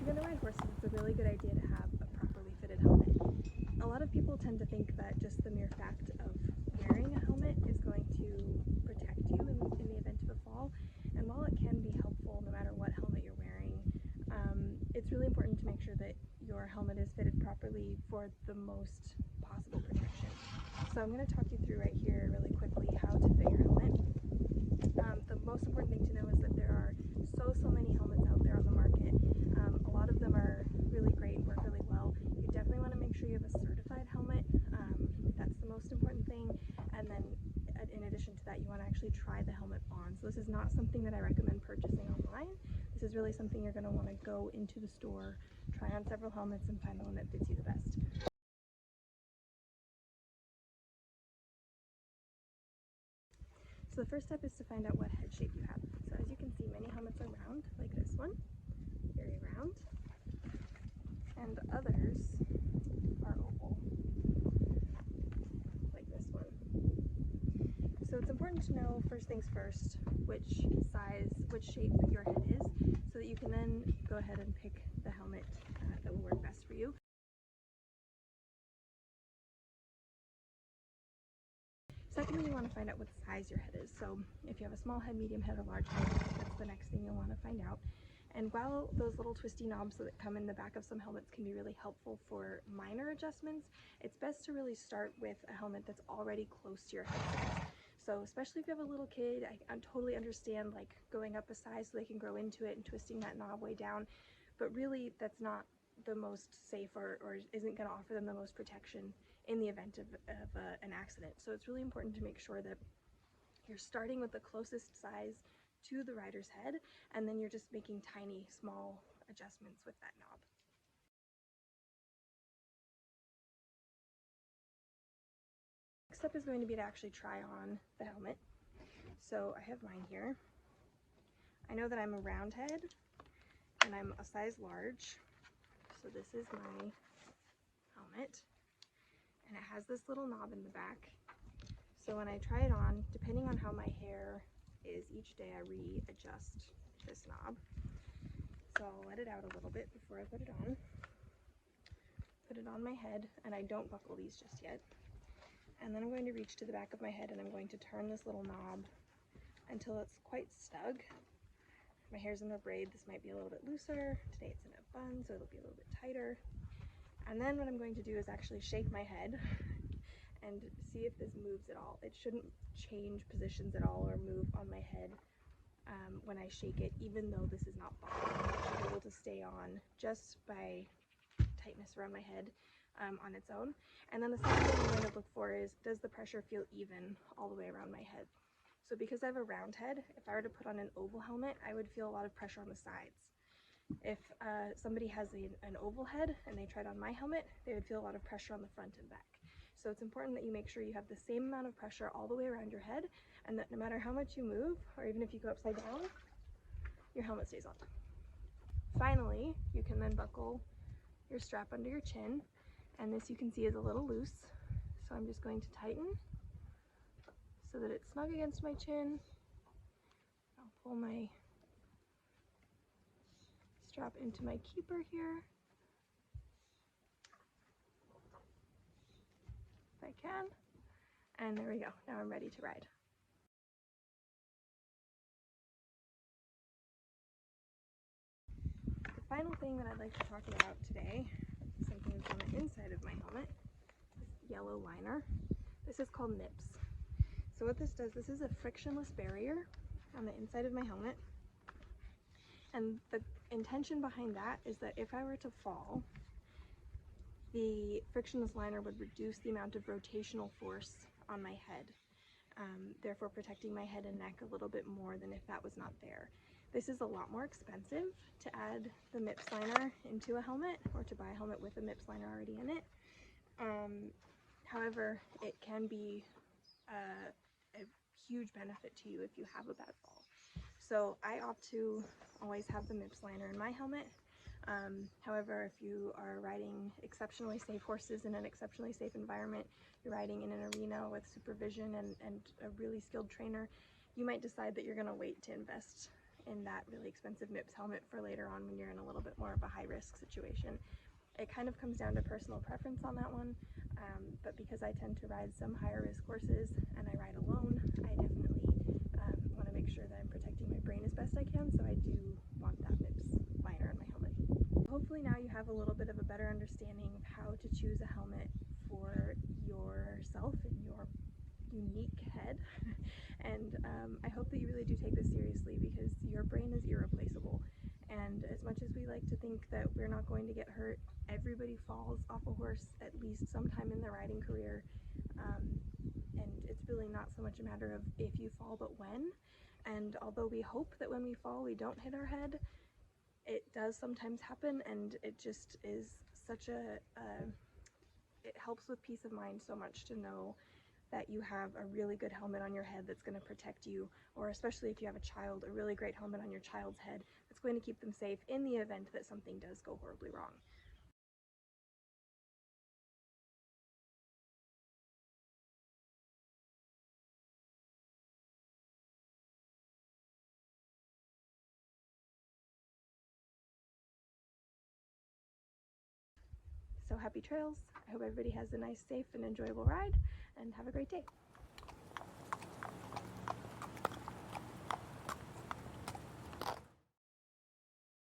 you're going to ride horses, it's a really good idea to have a properly fitted helmet. A lot of people tend to think that just the mere fact of wearing a helmet is going to protect you in the event of a fall, and while it can be helpful no matter what helmet you're wearing, it's really important to make sure that your helmet is fitted properly for the most possible protection. So I'm going to talk you through right here really quickly how to fit your helmet. The most important thing to know is that there are so many helmets out there on the market. A lot of them are really great and work really well. You definitely want to make sure you have a certified helmet. That's the most important thing. And then in addition to that, you want to actually try the helmet on. So this is not something that I recommend purchasing online. This is really something you're going to want to go into the store, try on several helmets, and find the one that fits you the best. So the first step is to find out what head shape you have. So as you can see, many helmets are round, like this one, very round, and others are oval, like this one. So it's important to know, first things first, which shape your head is, so that you can then go ahead and pick the helmet that will work best for you. Secondly, you want to find out what size your head is. So if you have a small head, medium head, or large head, that's the next thing you'll want to find out. And while those little twisty knobs that come in the back of some helmets can be really helpful for minor adjustments, it's best to really start with a helmet that's already close to your head size. So especially if you have a little kid, I totally understand like going up a size so they can grow into it and twisting that knob way down, but really that's not the most safe or isn't going to offer them the most protection in the event of an accident. So it's really important to make sure that you're starting with the closest size to the rider's head, and then you're just making tiny, small adjustments with that knob. Next step is going to be to actually try on the helmet. So I have mine here. I know that I'm a round head, and I'm a size large. So this is my helmet, and it has this little knob in the back. So when I try it on, depending on how my hair is each day, I readjust this knob. So I'll let it out a little bit before I put it on my head, and I don't buckle these just yet. And then I'm going to reach to the back of my head, and I'm going to turn this little knob until it's quite snug. My hair's in a braid, this might be a little bit looser. Today it's in a bun, so it'll be a little bit tighter. And then what I'm going to do is actually shake my head and see if this moves at all. It shouldn't change positions at all or move on my head when I shake it, even though this is not buckled. It should be able to stay on just by tightness around my head on its own. And then the second thing I'm going to look for is, does the pressure feel even all the way around my head? So because I have a round head, if I were to put on an oval helmet, I would feel a lot of pressure on the sides. If somebody has an oval head and they tried on my helmet, they would feel a lot of pressure on the front and back. So it's important that you make sure you have the same amount of pressure all the way around your head, and that no matter how much you move, or even if you go upside down, your helmet stays on. Finally, you can then buckle your strap under your chin, and this you can see is a little loose. So I'm just going to tighten so that it's snug against my chin. I'll pull my strap into my keeper here, if I can, and there we go. Now I'm ready to ride. The final thing that I'd like to talk about today is something that's on the inside of my helmet, this yellow liner. This is called nips. So what this does, this is a frictionless barrier on the inside of my helmet, and the intention behind that is that if I were to fall, the frictionless liner would reduce the amount of rotational force on my head, therefore protecting my head and neck a little bit more than if that was not there. This is a lot more expensive to add the MIPS liner into a helmet, or to buy a helmet with a MIPS liner already in it. However, it can be a huge benefit to you if you have a bad fall. So I opt to always have the MIPS liner in my helmet. However, if you are riding exceptionally safe horses in an exceptionally safe environment, you're riding in an arena with supervision and a really skilled trainer, you might decide that you're going to wait to invest in that really expensive MIPS helmet for later on when you're in a little bit bit more of a high-risk situation. It kind of comes down to personal preference on that one, but because I tend to ride some higher risk horses and I ride alone, I definitely want to make sure that I'm protecting my brain as best I can, so I do want that MIPS liner in my helmet. Hopefully now you have a little bit of a better understanding of how to choose a helmet for yourself and your unique head. And I hope that you really do take this seriously, because your brain is irreplaceable. And as much as we like to think that we're not going to get hurt, everybody falls off a horse at least sometime in their riding career. And it's really not so much a matter of if you fall, but when. And although we hope that when we fall we don't hit our head, it does sometimes happen, and it just is such a, it helps with peace of mind so much to know that you have a really good helmet on your head that's going to protect you, or especially if you have a child, a really great helmet on your child's head that's going to keep them safe in the event that something does go horribly wrong. So happy trails. I hope everybody has a nice, safe, and enjoyable ride, and have a great day.